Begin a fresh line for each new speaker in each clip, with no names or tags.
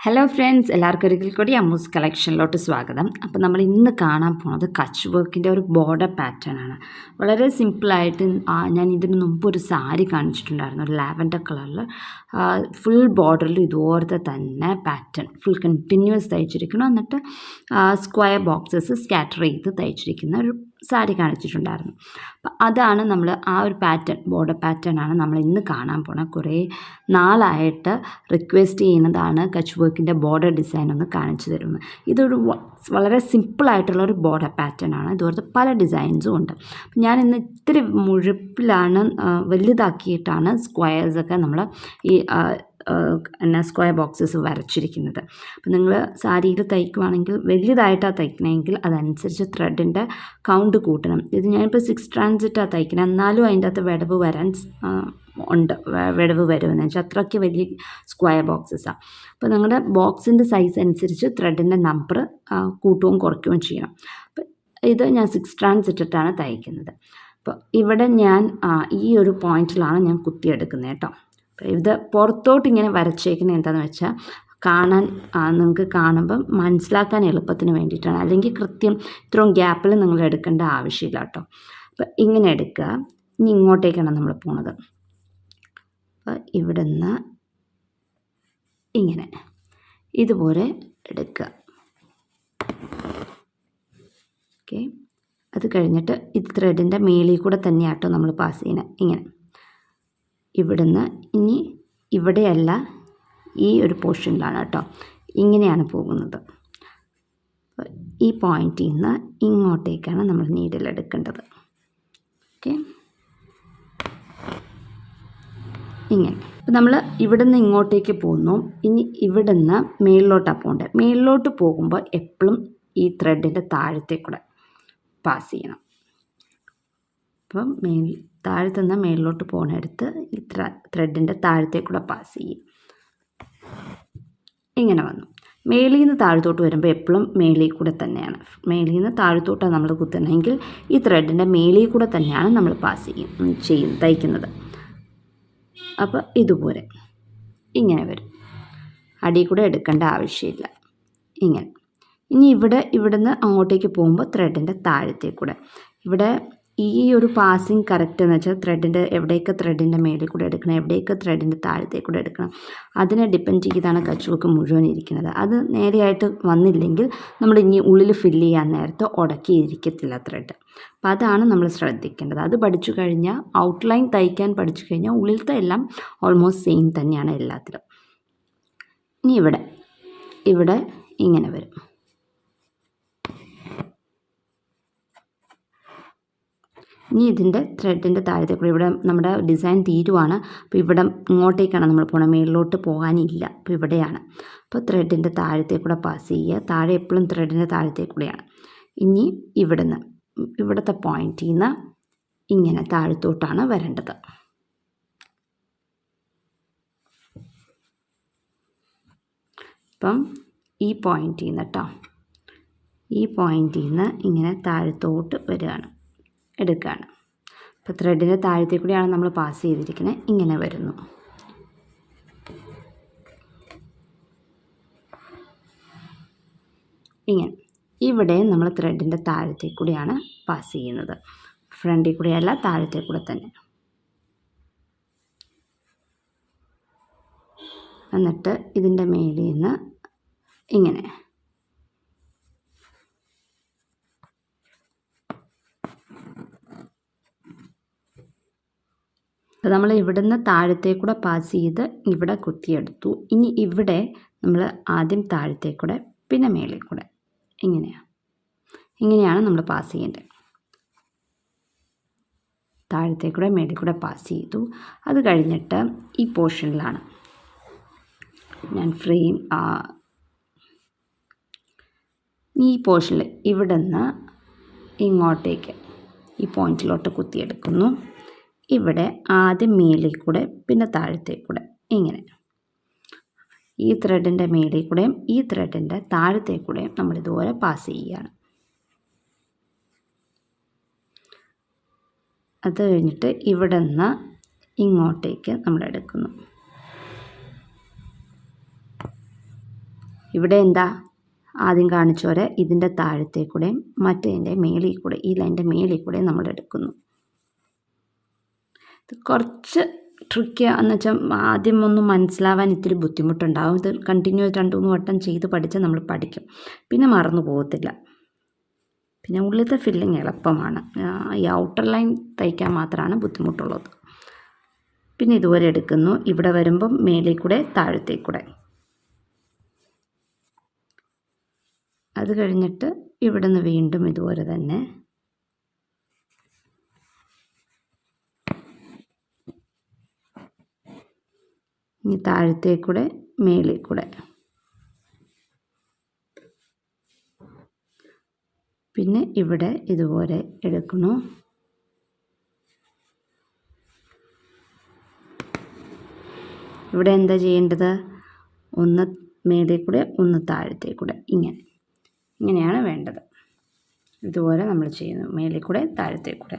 Hello friends, എല്ലാവർക്കും ഒരിക്കൽ കൂടി അമ്മൂസ് കളക്ഷനിലോട്ട് സ്വാഗതം. അപ്പോൾ നമ്മൾ ഇന്ന് കാണാൻ പോകുന്നത് കച്ച് വർക്കിൻ്റെ ഒരു ബോർഡർ പാറ്റേൺ ആണ്. വളരെ സിമ്പിളായിട്ട് ഞാൻ ഇതിന് മുമ്പ് ഒരു സാരി കാണിച്ചിട്ടുണ്ടായിരുന്നു, ഒരു ലാവൻഡർ കളറിൽ ഫുൾ ബോർഡറിൽ ഇതുപോലത്തെ തന്നെ പാറ്റേൺ ഫുൾ കണ്ടിന്യൂസ് തയ്ച്ചിരിക്കണം. എന്നിട്ട് സ്ക്വയർ ബോക്സസ് സ്കാറ്റർ ചെയ്ത് തയ്ച്ചിരിക്കുന്ന ഒരു സാരി കാണിച്ചിട്ടുണ്ടായിരുന്നു. അപ്പം അതാണ് നമ്മൾ ആ ഒരു പാറ്റേൺ, ബോർഡർ പാറ്റേൺ ആണ് നമ്മൾ ഇന്ന് കാണാൻ പോണത്. കുറേ നാളായിട്ട് റിക്വസ്റ്റ് ചെയ്യുന്നതാണ് കച്ച് വർക്കിൻ്റെ ബോർഡർ ഡിസൈൻ ഒന്ന് കാണിച്ചു തരുന്നത്. ഇതൊരു വളരെ സിമ്പിളായിട്ടുള്ളൊരു ബോർഡർ പാറ്റേൺ ആണ്. ഇതുപോലത്തെ പല ഡിസൈൻസും ഉണ്ട്. ഞാൻ ഇന്ന് ഇത്തിരി മുഴുപ്പിലാണ് വലുതാക്കിയിട്ടാണ് സ്ക്വയേഴ്സൊക്കെ നമ്മൾ ഈ സ്ക്വയർ ബോക്സസ് വരച്ചിരിക്കുന്നത്. അപ്പം നിങ്ങൾ സാരിയിൽ തയ്ക്കുവാണെങ്കിൽ വലിയതായിട്ടാണ് തയ്ക്കണമെങ്കിൽ അതനുസരിച്ച് ത്രെഡിൻ്റെ കൗണ്ട് കൂട്ടണം. ഇത് ഞാനിപ്പോൾ 6 ട്രാൻസിറ്റാണ് തയ്ക്കുന്നത്, എന്നാലും അതിൻ്റെ അകത്ത് വിടവ് വരാൻ ഉണ്ട്, വിടവ് വരുമെന്ന് വെച്ചാൽ അത്രയ്ക്ക് വലിയ സ്ക്വയർ ബോക്സസാണ്. അപ്പോൾ നിങ്ങളുടെ ബോക്സിൻ്റെ സൈസ് അനുസരിച്ച് ത്രെഡിൻ്റെ നമ്പർ കൂട്ടുകയും കുറയ്ക്കുകയും ചെയ്യണം. അപ്പോൾ ഇത് ഞാൻ 6 ട്രാൻസ് ഇട്ടിട്ടാണ് തയ്ക്കുന്നത്. അപ്പോൾ ഇവിടെ ഞാൻ ഈ ഒരു പോയിന്റിലാണ് ഞാൻ കുത്തിയെടുക്കുന്നത് കേട്ടോ. ഇത് പുറത്തോട്ട് ഇങ്ങനെ വരച്ചേക്കുന്നത് എന്താണെന്ന് വെച്ചാൽ കാണാൻ നിങ്ങൾക്ക് കാണുമ്പം മനസ്സിലാക്കാൻ എളുപ്പത്തിന് വേണ്ടിയിട്ടാണ്. അല്ലെങ്കിൽ കൃത്യം ഇത്രയും ഗ്യാപ്പിൽ നിങ്ങൾ എടുക്കേണ്ട ആവശ്യമില്ല കേട്ടോ. അപ്പം ഇങ്ങനെ എടുക്കുക. ഇനി ഇങ്ങോട്ടേക്കാണ് നമ്മൾ പോണത്. അപ്പം ഇവിടെ നിന്ന് ഇങ്ങനെ ഇതുപോലെ എടുക്കുക. ഓക്കെ, അത് കഴിഞ്ഞിട്ട് ഈ ത്രെഡിൻ്റെ മേളിൽ കൂടെ തന്നെയാട്ടോ നമ്മൾ പാസ് ചെയ്യുന്നത്. ഇങ്ങനെ ഇവിടുന്ന് ഇനി ഇവിടെയല്ല, ഈ ഒരു പോർഷനിലാണ് കേട്ടോ, ഇങ്ങനെയാണ് പോകുന്നത്. ഈ പോയിന്റിൽ നിന്ന് ഇങ്ങോട്ടേക്കാണ് നമ്മൾ നീഡിലെടുക്കേണ്ടത്. ഓക്കെ, ഇങ്ങനെ. അപ്പോൾ നമ്മൾ ഇവിടുന്ന് ഇങ്ങോട്ടേക്ക് പോകുന്നു. ഇനി ഇവിടുന്ന് മേളിലോട്ടാണ് പോകേണ്ടത്. മേളിലോട്ട് പോകുമ്പോൾ എപ്പോഴും ഈ ത്രെഡിൻ്റെ താഴത്തേക്കൂടെ പാസ് ചെയ്യണം. അപ്പം താഴത്തു നിന്ന് മേളിലോട്ട് പോകുന്നിടത്ത് ഈ ത്രെഡിൻ്റെ താഴത്തേക്കൂടെ പാസ് ചെയ്യും. ഇങ്ങനെ വന്നു. മേളിൽ നിന്ന് താഴത്തോട്ട് വരുമ്പോൾ എപ്പോഴും മേളിൽ കൂടെ തന്നെയാണ്. മേളിൽ നിന്ന് താഴത്തോട്ടാണ് നമ്മൾ കുത്തുന്നതെങ്കിൽ ഈ ത്രെഡിൻ്റെ മേളിൽ കൂടെ തന്നെയാണ് നമ്മൾ പാസ് തയ്ക്കുന്നത്. അപ്പോൾ ഇതുപോലെ ഇങ്ങനെ വരും. അടിയിൽ കൂടെ എടുക്കേണ്ട ആവശ്യമില്ല. ഇങ്ങനെ. ഇനി ഇവിടുന്ന് അങ്ങോട്ടേക്ക് പോകുമ്പോൾ ത്രെഡിൻ്റെ താഴത്തേക്കൂടെ. ഇവിടെ ഈ ഒരു പാസിങ് കറക്റ്റ് എന്ന് വെച്ചാൽ എവിടെയൊക്കെ ത്രെഡിൻ്റെ മേളിൽ കൂടെ എടുക്കണം, എവിടെയൊക്കെ ത്രെഡിൻ്റെ താഴത്തേക്കൂടെ എടുക്കണം, അതിനെ ഡിപ്പെൻഡ് ചെയ്താണ് കച്ച് വർക്ക് മുഴുവൻ ഇരിക്കുന്നത്. അത് നേരെയായിട്ട് വന്നില്ലെങ്കിൽ നമ്മൾ ഇനി ഉള്ളിൽ ഫില്ല് ചെയ്യാൻ നേരത്ത് ഉടക്കിയിരിക്കത്തില്ല ത്രെഡ്. അപ്പോൾ അതാണ് നമ്മൾ ശ്രദ്ധിക്കേണ്ടത്. അത് പഠിച്ചു കഴിഞ്ഞാൽ, ഔട്ട്ലൈൻ തയ്ക്കാൻ പഠിച്ചു കഴിഞ്ഞാൽ ഉള്ളിലത്തെ എല്ലാം ഓൾമോസ്റ്റ് സെയിം തന്നെയാണ് എല്ലാത്തിലും. ഇനി ഇവിടെ ഇങ്ങനെ വരും. ഇനി ഇതിൻ്റെ ത്രെഡിൻ്റെ താഴത്തെ കൂടെ ഇവിടെ നമ്മുടെ ഡിസൈൻ തീരുവാണ്. അപ്പോൾ ഇവിടെ ഇങ്ങോട്ടേക്കാണ് നമ്മൾ പോകണം, മേളിലോട്ട് പോകാനില്ല. അപ്പോൾ ഇവിടെയാണ്. അപ്പോൾ ത്രെഡിൻ്റെ താഴത്തെ കൂടെ പാസ് ചെയ്യുക. താഴെ എപ്പോഴും ത്രെഡിൻ്റെ താഴത്തെ കൂടെയാണ്. ഇനി ഇവിടുത്തെ പോയിന്റിൽ നിന്ന് ഇങ്ങനെ താഴത്തോട്ടാണ് വരേണ്ടത്. അപ്പം ഈ പോയിന്റിൽ നിന്ന് കേട്ടോ, ഈ പോയിന്റിൽ നിന്ന് ഇങ്ങനെ താഴത്തോട്ട് എടുക്കുകയാണ്. അപ്പോൾ ത്രെഡിൻ്റെ താഴത്തെ കൂടിയാണ് നമ്മൾ പാസ് ചെയ്തിരിക്കുന്നത്. ഇങ്ങനെ വരുന്നു. ഇങ്ങനെ ഇവിടെ നമ്മൾ ത്രെഡിൻ്റെ താഴത്തെ കൂടിയാണ് പാസ് ചെയ്യുന്നത്. ഫ്രണ്ടിൽ കൂടെയല്ല, താഴത്തെ കൂടെ തന്നെ. എന്നിട്ട് ഇതിൻ്റെ മേലിൽ നിന്ന് ഇങ്ങനെ അപ്പോൾ നമ്മൾ ഇവിടുന്ന് താഴത്തേക്കൂടെ പാസ് ചെയ്ത് ഇവിടെ കുത്തിയെടുത്തു. ഇനി ഇവിടെ നമ്മൾ ആദ്യം താഴത്തേക്കൂടെ പിന്നെ മേളിൽ കൂടെ ഇങ്ങനെയാണ് നമ്മൾ പാസ് ചെയ്യേണ്ടത്. താഴത്തേക്കൂടെ മേളിൽ കൂടെ പാസ് ചെയ്തു. അത് കഴിഞ്ഞിട്ട് ഈ പോർഷനിലാണ് ഞാൻ ഈ പോർഷനിൽ ഇവിടുന്ന് ഇങ്ങോട്ടേക്ക് ഈ പോയിന്റിലോട്ട് കുത്തിയെടുക്കുന്നു. ഇവിടെ ആദ്യം മേളിൽ കൂടെ പിന്നെ താഴത്തേക്കൂടെ ഇങ്ങനെ ഈ ത്രെഡിൻ്റെ മേളിൽ കൂടെയും ഈ ത്രെഡിൻ്റെ താഴത്തേക്കൂടെയും നമ്മൾ ഇതുപോലെ പാസ് ചെയ്യുകയാണ്. അത് കഴിഞ്ഞിട്ട് ഇവിടെ നിന്ന് ഇങ്ങോട്ടേക്ക് നമ്മൾ എടുക്കുന്നു. ഇവിടെ എന്താ ആദ്യം കാണിച്ച പോലെ ഇതിൻ്റെ താഴത്തെ കൂടെ മറ്റേതിൻ്റെ മേളിൽ കൂടെ ഈ ലൈൻ്റെ മേളിൽ കൂടെ നമ്മൾ എടുക്കുന്നു. ഇത് കുറച്ച് ട്രിക്കിയാന്ന് വെച്ചാൽ ആദ്യം ഒന്നും മനസ്സിലാവാൻ ഇത്തിരി ബുദ്ധിമുട്ടുണ്ടാകും. ഇത് കണ്ടിന്യൂസ് 2-3 വട്ടം ചെയ്ത് പഠിച്ചാൽ നമ്മൾ പഠിക്കും, പിന്നെ മറന്നു പോകത്തില്ല. പിന്നെ ഉള്ളിലത്തെ ഫില്ലിങ് എളുപ്പമാണ്, ഈ ഔട്ടർ ലൈൻ തയ്ക്കാൻ മാത്രമാണ് ബുദ്ധിമുട്ടുള്ളത്. പിന്നെ ഇതുപോലെ എടുക്കുന്നു, ഇവിടെ വരുമ്പം മേളിൽ കൂടെ താഴത്തേക്കൂടെ. അത് കഴിഞ്ഞിട്ട് ഇവിടെ നിന്ന് വീണ്ടും ഇതുപോലെ തന്നെ ഇനി താഴത്തേക്കൂടെ മേളിൽ കൂടെ. പിന്നെ ഇവിടെ ഇതുപോലെ എടുക്കുന്നു. ഇവിടെ എന്താ ചെയ്യേണ്ടത്? ഒന്ന് മേളിൽ കൂടെ ഒന്ന് താഴത്തേക്കൂടെ, ഇങ്ങനെയാണ് വേണ്ടത്. ഇതുപോലെ നമ്മൾ ചെയ്യുന്നു, മേളിൽ കൂടെ താഴത്തേക്കൂടെ.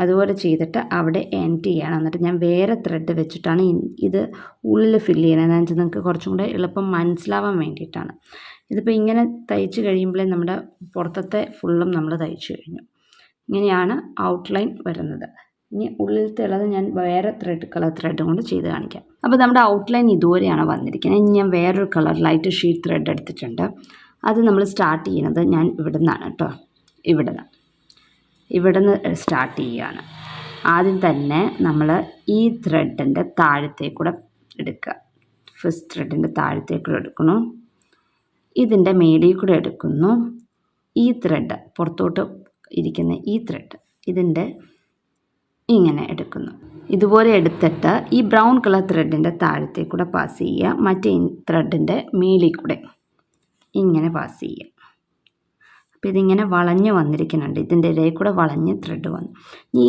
അതുപോലെ ചെയ്തിട്ട് അവിടെ എൻഡ് ചെയ്യണം. എന്നിട്ട് ഞാൻ വേറെ ത്രെഡ് വെച്ചിട്ടാണ് ഇത് ഉള്ളിൽ ഫില്ല് ചെയ്യണത്. എന്താണെന്ന് വെച്ചാൽ നിങ്ങൾക്ക് കുറച്ചും കൂടെ എളുപ്പം മനസ്സിലാവാൻ വേണ്ടിയിട്ടാണ്. ഇതിപ്പോൾ ഇങ്ങനെ തയ്ച്ച് കഴിയുമ്പോഴേ നമ്മുടെ പുറത്തത്തെ ഫുള്ളും നമ്മൾ തയ്ച്ച് കഴിഞ്ഞു. ഇങ്ങനെയാണ് ഔട്ട്ലൈൻ വരുന്നത്. ഇനി ഉള്ളിലത്തെ ഉള്ളത് ഞാൻ വേറെ കളർ ത്രെഡ് കൊണ്ട് ചെയ്ത് കാണിക്കാം. അപ്പോൾ നമ്മുടെ ഔട്ട്ലൈൻ ഇതുവരെയാണ് വന്നിരിക്കുന്നത്. ഇനി ഞാൻ വേറൊരു കളർ ലൈറ്റ് ഷീറ്റ് ത്രെഡ് എടുത്തിട്ടുണ്ട്. അത് നമ്മൾ സ്റ്റാർട്ട് ചെയ്യുന്നത് ഞാൻ ഇവിടെ നിന്നാണ് കേട്ടോ. ഇവിടെ നിന്ന് സ്റ്റാർട്ട് ചെയ്യുകയാണ്. ആദ്യം തന്നെ നമ്മൾ ഈ ത്രെഡിൻ്റെ താഴത്തേക്കൂടെ എടുക്കുക. ഫസ്റ്റ് ത്രെഡിൻ്റെ താഴത്തേക്കൂടെ എടുക്കുന്നു, ഇതിൻ്റെ മേളിൽ കൂടെ എടുക്കുന്നു. ഈ ത്രെഡ് പുറത്തോട്ട് ഇരിക്കുന്ന ഈ ത്രെഡ് ഇതിൻ്റെ ഇങ്ങനെ എടുക്കുന്നു. ഇതുപോലെ എടുത്തിട്ട് ഈ ബ്രൗൺ കളർ ത്രെഡിൻ്റെ താഴത്തേക്കൂടെ പാസ് ചെയ്യുക. മറ്റേ ത്രെഡിൻ്റെ മേളിൽ കൂടെ ഇങ്ങനെ പാസ് ചെയ്യുക. അപ്പോൾ ഇതിങ്ങനെ വളഞ്ഞ് വന്നിരിക്കുന്നുണ്ട്, ഇതിൻ്റെ ഇടയിൽ കൂടെ വളഞ്ഞ് ത്രെഡ് വന്നു.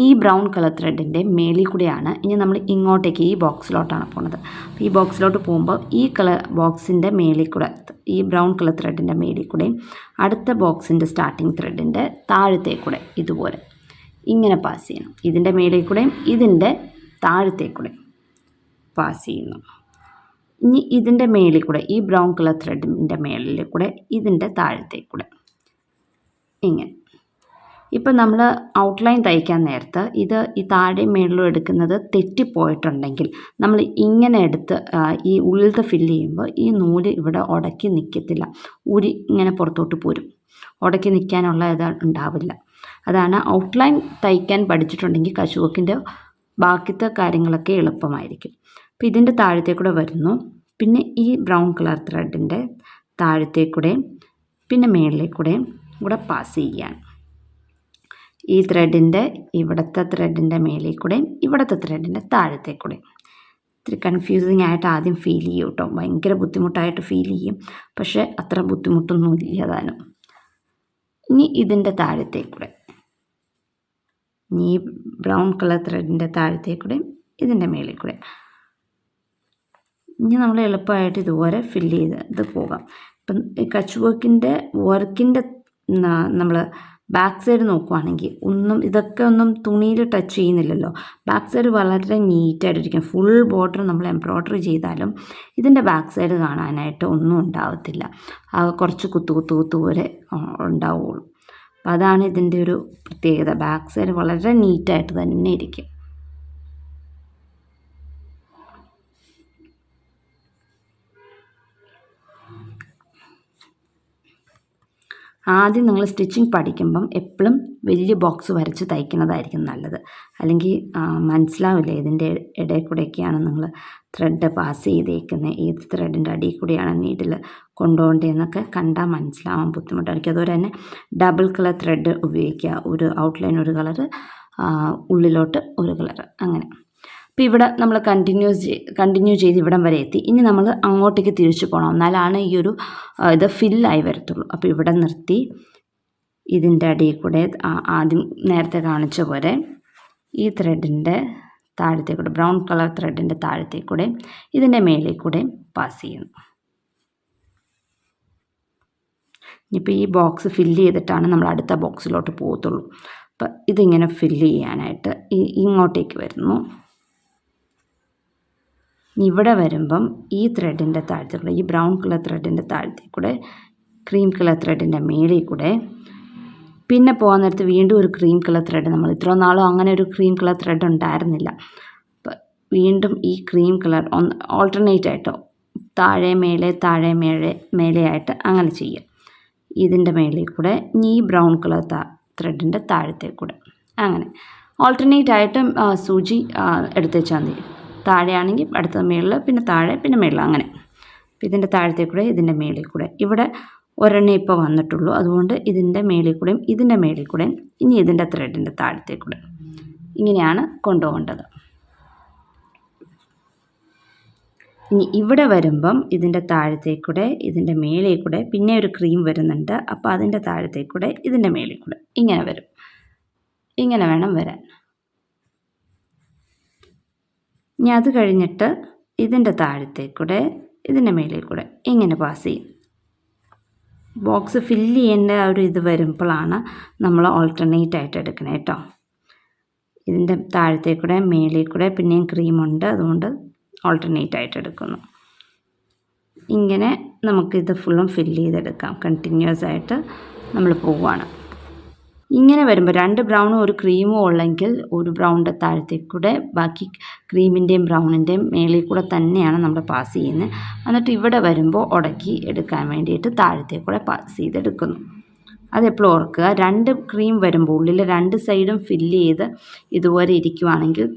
ഈ ബ്രൗൺ കളർ ത്രെഡിൻ്റെ മേളിൽ കൂടെയാണ് ഇനി നമ്മൾ ഇങ്ങോട്ടേക്ക് ഈ ബോക്സിലോട്ടാണ് പോകുന്നത്. അപ്പോൾ ഈ ബോക്സിലോട്ട് പോകുമ്പോൾ ഈ കളർ ബോക്സിൻ്റെ മേളിൽ കൂടെ, ഈ ബ്രൗൺ കളർ ത്രെഡിൻ്റെ മേളിൽ കൂടെയും അടുത്ത ബോക്സിൻ്റെ സ്റ്റാർട്ടിങ് ത്രെഡിൻ്റെ താഴത്തേക്കൂടെ ഇതുപോലെ ഇങ്ങനെ പാസ് ചെയ്യണം. ഇതിൻ്റെ മേളിൽ കൂടെയും ഇതിൻ്റെ താഴത്തേക്കൂടെ പാസ് ചെയ്യുന്നു. ഇനി ഇതിൻ്റെ മേളിൽ കൂടെ ഈ ബ്രൗൺ കളർ ത്രെഡിൻ്റെ മേളിൽ കൂടെ ഇതിൻ്റെ താഴത്തേക്കൂടെ ഇങ്ങനെ. ഇപ്പം നമ്മൾ ഔട്ട്ലൈൻ തയ്ക്കാൻ നേരത്ത് ഈ താഴെയും മേളിലും എടുക്കുന്നത് തെറ്റിപ്പോയിട്ടുണ്ടെങ്കിൽ നമ്മൾ ഇങ്ങനെ എടുത്ത് ഈ ഉള്ളിലത്തെ ഫില്ല് ചെയ്യുമ്പോൾ ഈ നൂല് ഇവിടെ ഉടക്കി നിൽക്കത്തില്ല, ഊരി ഇങ്ങനെ പുറത്തോട്ട് പോരും. ഉടക്കി നിൽക്കാനുള്ള ഇത് ഉണ്ടാവില്ല. അതാണ് ഔട്ട്ലൈൻ തയ്ക്കാൻ പഠിച്ചിട്ടുണ്ടെങ്കിൽ കച്ച് വർക്കിൻ്റെ ബാക്കിത്തെ കാര്യങ്ങളൊക്കെ എളുപ്പമായിരിക്കും. അപ്പോൾ ഇതിൻ്റെ താഴത്തേക്കൂടെ വരുന്നു. പിന്നെ ഈ ബ്രൗൺ കളർ ത്രെഡിൻ്റെ താഴത്തേക്കൂടെയും പിന്നെ മേളിലേക്കൂടെയും കൂടെ പാസ് ചെയ്യുകയാണ്. ഈ ത്രെഡിൻ്റെ ഇവിടുത്തെ ത്രെഡിൻ്റെ മേളിൽ കൂടെയും ഇവിടുത്തെ ത്രെഡിൻ്റെ താഴത്തേക്കൂടെയും. ഇത്തിരി കൺഫ്യൂസിങ് ആയിട്ട് ആദ്യം ഫീൽ ചെയ്യും കേട്ടോ, ഭയങ്കര ബുദ്ധിമുട്ടായിട്ട് ഫീൽ ചെയ്യും. പക്ഷേ അത്ര ബുദ്ധിമുട്ടൊന്നും ഇല്ല താനും. ഇനി ഇതിൻ്റെ താഴത്തേക്കൂടെ, ഈ ബ്രൗൺ കളർ ത്രെഡിൻ്റെ താഴത്തേക്കൂടെയും ഇതിൻ്റെ മേളിൽ കൂടെ ഇനി നമ്മൾ എളുപ്പമായിട്ട് ഇതുപോലെ ഫില്ല് ചെയ്ത് പോകാം. ഇപ്പം കച്ച് വർക്കിൻ്റെ നമ്മൾ ബാക്ക് സൈഡ് നോക്കുവാണെങ്കിൽ ഇതൊക്കെ ഒന്നും തുണിയിൽ ടച്ച് ചെയ്യുന്നില്ലല്ലോ. ബാക്ക് സൈഡ് വളരെ നീറ്റായിട്ടിരിക്കും. ഫുൾ ബോർഡർ നമ്മൾ എംബ്രോയ്ഡറി ചെയ്താലും ഇതിൻ്റെ ബാക്ക് സൈഡ് കാണാനായിട്ട് ഒന്നും ഉണ്ടാവത്തില്ല. കുറച്ച് കുത്തു പോലെ ഉണ്ടാവുള്ളൂ. അപ്പോൾ അതാണ് ഇതിൻ്റെ ഒരു പ്രത്യേകത. ബാക്ക് സൈഡ് വളരെ നീറ്റായിട്ട് തന്നെ ഇരിക്കും. ആദ്യം നിങ്ങൾ സ്റ്റിച്ചിങ് പഠിക്കുമ്പം എപ്പോഴും വലിയ ബോക്സ് വരച്ച് തയ്ക്കുന്നതായിരിക്കും നല്ലത്. അല്ലെങ്കിൽ മനസ്സിലാവില്ല ഇതിൻ്റെ ഇടയിൽ കൂടെയൊക്കെയാണ് നിങ്ങൾ ത്രെഡ് പാസ് ചെയ്തേക്കുന്നത്, ഏത് ത്രെഡിൻ്റെ അടിയിൽ കൂടെയാണ് നീഡിൽ കൊണ്ടുപോകേണ്ടതെന്നൊക്കെ കണ്ടാൽ മനസ്സിലാവാൻ ബുദ്ധിമുട്ടായിരിക്കും. അതുപോലെ തന്നെ ഡബിൾ കളർ ത്രെഡ് ഉപയോഗിക്കുക. ഒരു ഔട്ട്ലൈൻ ഒരു കളറ്, ഉള്ളിലോട്ട് ഒരു കളറ്, അങ്ങനെ. അപ്പോൾ ഇവിടെ നമ്മൾ കണ്ടിന്യൂ ചെയ്ത് ഇവിടം വരെ എത്തി. ഇനി നമ്മൾ അങ്ങോട്ടേക്ക് തിരിച്ചു പോകണം, എന്നാലാണ് ഈ ഒരു ഇത് ഫില്ലായി വരത്തുള്ളൂ. അപ്പോൾ ഇവിടെ നിർത്തി ഇതിൻ്റെ അടിയിൽ കൂടെ ആദ്യം നേരത്തെ കാണിച്ച പോലെ ഈ ത്രെഡിൻ്റെ താഴത്തേക്കൂടെ, ബ്രൗൺ കളർ ത്രെഡിൻ്റെ താഴത്തേക്കൂടെ ഇതിൻ്റെ മേളിൽ കൂടെ പാസ് ചെയ്യുന്നു. ഇനിയിപ്പോൾ ഈ ബോക്സ് ഫില്ല് ചെയ്തിട്ടാണ് നമ്മൾ അടുത്ത ബോക്സിലോട്ട് പോകത്തുള്ളൂ. അപ്പം ഇതിങ്ങനെ ഫില്ല് ചെയ്യാനായിട്ട് ഇങ്ങോട്ടേക്ക് വരുന്നു. ഇവിടെ വരുമ്പം ഈ ത്രെഡിൻ്റെ താഴത്തെ കൂടെ, ഈ ബ്രൗൺ കളർ ത്രെഡിൻ്റെ താഴത്തെ കൂടെ, ക്രീം കളർ ത്രെഡിൻ്റെ മേളിൽ കൂടെ, പിന്നെ പോകാൻ നേരത്ത് വീണ്ടും ഒരു ക്രീം കളർ ത്രെഡ്, നമ്മൾ ഇത്ര നാളും അങ്ങനെ ഒരു ക്രീം കളർ ത്രെഡ് ഉണ്ടായിരുന്നില്ല. അപ്പം വീണ്ടും ഈ ക്രീം കളർ ഓൾട്ടർനേറ്റ് ആയിട്ടോ, താഴെ മേലെയായിട്ട് അങ്ങനെ ചെയ്യുക. ഇതിൻ്റെ മേളിൽ കൂടെ ഈ ബ്രൗൺ കളർ ത്രെഡിൻ്റെ താഴത്തെ കൂടെ അങ്ങനെ ഓൾട്ടർനേറ്റ് ആയിട്ട് സൂചി എടുത്ത് വെച്ചാൽ മതി. താഴെയാണെങ്കിൽ അടുത്ത മേളിൽ, പിന്നെ താഴെ, പിന്നെ മേളിൽ, അങ്ങനെ. ഇതിൻ്റെ താഴത്തെ കൂടെ, ഇതിൻ്റെ മേളിൽ കൂടെ. ഇവിടെ ഒരെണ്ണേ ഇപ്പോൾ വന്നിട്ടുള്ളൂ, അതുകൊണ്ട് ഇതിൻ്റെ മേളിൽ കൂടെയും ഇതിൻ്റെ മേളിൽ കൂടെയും ഇനി ഇതിൻ്റെ ത്രെഡിൻ്റെ താഴത്തെ കൂടെ ഇങ്ങനെയാണ് കൊണ്ടുപോകേണ്ടത്. ഇനി ഇവിടെ വരുമ്പം ഇതിൻ്റെ താഴത്തേക്കൂടെ, ഇതിൻ്റെ മേളിൽ കൂടെ പിന്നെ ഒരു ക്രീം വരുന്നുണ്ട്. അപ്പോൾ അതിൻ്റെ താഴത്തേക്കൂടെ, ഇതിൻ്റെ മേളിൽ കൂടെ ഇങ്ങനെ വരും. ഇങ്ങനെ വേണം വരാൻ. ഇനി അത് കഴിഞ്ഞിട്ട് ഇതിൻ്റെ താഴത്തേക്കൂടെ, ഇതിൻ്റെ മേളിൽ കൂടെ ഇങ്ങനെ പാസ് ചെയ്യും. ബോക്സ് ഫില്ല് ചെയ്യേണ്ട ഒരു ഇത് വരുമ്പോഴാണ് നമ്മൾ ഓൾട്ടർനേറ്റ് ആയിട്ട് എടുക്കണേ കേട്ടോ. ഇതിൻ്റെ താഴത്തേക്കൂടെ, മേളിൽ കൂടെ പിന്നെയും ക്രീമുണ്ട്, അതുകൊണ്ട് ഓൾട്ടർനേറ്റ് ആയിട്ട് എടുക്കുന്നു. ഇങ്ങനെ നമുക്കിത് ഫുള്ളും ഫില്ല് ചെയ്തെടുക്കാം. കണ്ടിന്യൂസ് ആയിട്ട് നമ്മൾ പോവുകയാണ്. ഇങ്ങനെ വരുമ്പോൾ 2 ബ്രൗണും ഒരു ക്രീമും ഉള്ളെങ്കിൽ ഒരു ബ്രൗണിൻ്റെ താഴത്തേക്കൂടെ, ബാക്കി ക്രീമിൻ്റെയും ബ്രൗണിൻ്റെയും മേളിൽ കൂടെ തന്നെയാണ് നമ്മൾ പാസ് ചെയ്യുന്നത്. എന്നിട്ട് ഇവിടെ വരുമ്പോൾ ഉടക്കി എടുക്കാൻ വേണ്ടിയിട്ട് താഴത്തേക്കൂടെ പാസ് ചെയ്തെടുക്കുന്നു. അതെപ്പോഴും ഓർക്കുക. 2 ക്രീം വരുമ്പോൾ ഉള്ളിൽ 2 സൈഡും ഫില്ല് ചെയ്ത് ഇതുപോലെ ഇരിക്കുവാണെങ്കിൽ,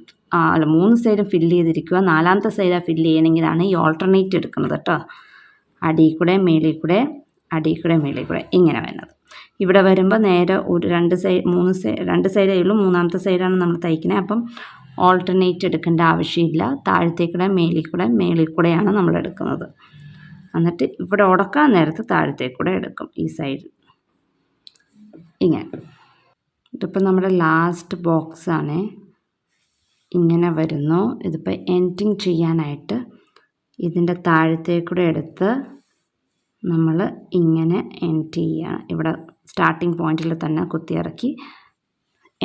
3 സൈഡും ഫില്ല് ചെയ്തിരിക്കുക, 4ാമത്തെ സൈഡാണ് ഫില്ല് ചെയ്യണമെങ്കിലാണ് ഈ ഓൾട്ടർനേറ്റ് എടുക്കുന്നത് കേട്ടോ. അടിയിൽ കൂടെ, മേളിൽ കൂടെ, അടിയിൽ കൂടെ, മേളിൽ കൂടെ ഇങ്ങനെ വരുന്നത്. ഇവിടെ വരുമ്പോൾ നേരെ ഒരു 2 സൈഡേ ഉള്ളൂ, 3ാമത്തെ സൈഡാണ് നമ്മൾ തയ്ക്കുന്നത്. അപ്പം ഓൾട്ടർനേറ്റ് എടുക്കേണ്ട ആവശ്യമില്ല. താഴത്തേക്കൂടെ, മേളിൽ കൂടെയാണ് നമ്മൾ എടുക്കുന്നത്. എന്നിട്ട് ഇവിടെ ഉടക്കാൻ നേരത്ത് താഴത്തേക്കൂടെ എടുക്കും, ഈ സൈഡ് ഇങ്ങനെ. ഇതിപ്പോൾ നമ്മുടെ ലാസ്റ്റ് ബോക്സാണ്. ഇങ്ങനെ വരുന്നു. ഇതിപ്പോൾ എൻഡിങ് ചെയ്യാനായിട്ട് ഇതിൻ്റെ താഴത്തേക്കൂടെ എടുത്ത് നമ്മൾ ഇങ്ങനെ എൻഡ് ചെയ്യണം. ഇവിടെ സ്റ്റാർട്ടിങ് പോയിന്റിൽ തന്നെ കുത്തിയിറക്കി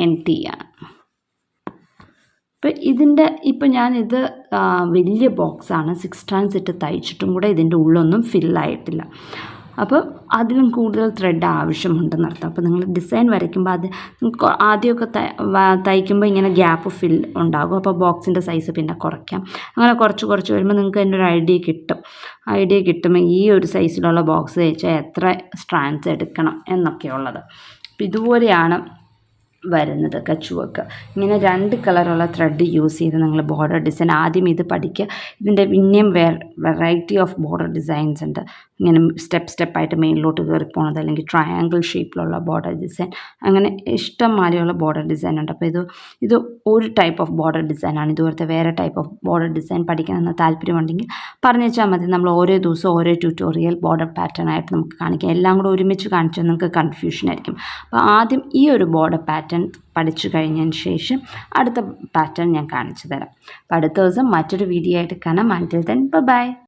എൻഡ് ചെയ്യണം. ഇപ്പം ഞാനിത് വലിയ ബോക്സാണ്, 6 strands ഇട്ട് തയ്ച്ചിട്ടും കൂടെ ഇതിൻ്റെ ഉള്ളൊന്നും ഫില്ലായിട്ടില്ല. അപ്പോൾ അതിലും കൂടുതൽ ത്രെഡ് ആവശ്യമുണ്ടെന്നർത്ഥം. അപ്പോൾ നിങ്ങൾ ഡിസൈൻ വരയ്ക്കുമ്പോൾ അത് ആദ്യമൊക്കെ തയ്ക്കുമ്പോൾ ഇങ്ങനെ ഗ്യാപ്പ് ഉണ്ടാകും. അപ്പോൾ ബോക്സിൻ്റെ സൈസ് പിന്നെ കുറയ്ക്കാം. അങ്ങനെ കുറച്ച് വരുമ്പോൾ നിങ്ങൾക്ക് അതിൻ്റെ ഒരു ഐഡിയ കിട്ടുമ്പോൾ ഈ ഒരു സൈസിലുള്ള ബോക്സ് തയ്ച്ചാൽ എത്ര സ്ട്രാൻഡ്സ് എടുക്കണം എന്നൊക്കെയുള്ളത്. അപ്പോൾ ഇതുപോലെയാണ് വരുന്നത് കച്ച് വർക്ക്. ഇങ്ങനെ 2 കളറുള്ള ത്രെഡ് യൂസ് ചെയ്ത് നിങ്ങൾ ബോർഡർ ഡിസൈൻ ആദ്യം ഇത് പഠിക്കുക. ഇതിൻ്റെ പിന്നെയും വെറൈറ്റി ഓഫ് ബോർഡർ ഡിസൈൻസ് ഉണ്ട്. ഇങ്ങനെ സ്റ്റെപ്പായിട്ട് മെയിനിലോട്ട് കയറി പോകുന്നത്, അല്ലെങ്കിൽ ട്രയാങ്കിൾ ഷേപ്പിലുള്ള ബോർഡർ ഡിസൈൻ, അങ്ങനെ ഇഷ്ടം മാതിരിയുള്ള ബോർഡർ ഡിസൈൻ ഉണ്ട്. അപ്പോൾ ഇത് ഒരു ടൈപ്പ് ഓഫ് ബോർഡർ ഡിസൈനാണ്. ഇതുപോലത്തെ വേറെ ടൈപ്പ് ഓഫ് ബോർഡർ ഡിസൈൻ പഠിക്കണമെന്ന് താല്പര്യമുണ്ടെങ്കിൽ പറഞ്ഞു വെച്ചാൽ മതി. നമ്മൾ ഓരോ ദിവസവും ഓരോ ട്യൂട്ടോറിയൽ ബോർഡർ പാറ്റേൺ ആയിട്ട് നമുക്ക് കാണിക്കാം. എല്ലാം കൂടെ ഒരുമിച്ച് കാണിച്ചാൽ നിങ്ങൾക്ക് കൺഫ്യൂഷൻ ആയിരിക്കും. അപ്പോൾ ആദ്യം ഈ ഒരു ബോർഡർ പാറ്റേൺ പഠിച്ചു കഴിഞ്ഞതിന് ശേഷം അടുത്ത പാറ്റേൺ ഞാൻ കാണിച്ചു തരാം. അപ്പോൾ അടുത്ത ദിവസം മറ്റൊരു വീഡിയോ ആയിട്ട് കാണാം. until then, bye bye.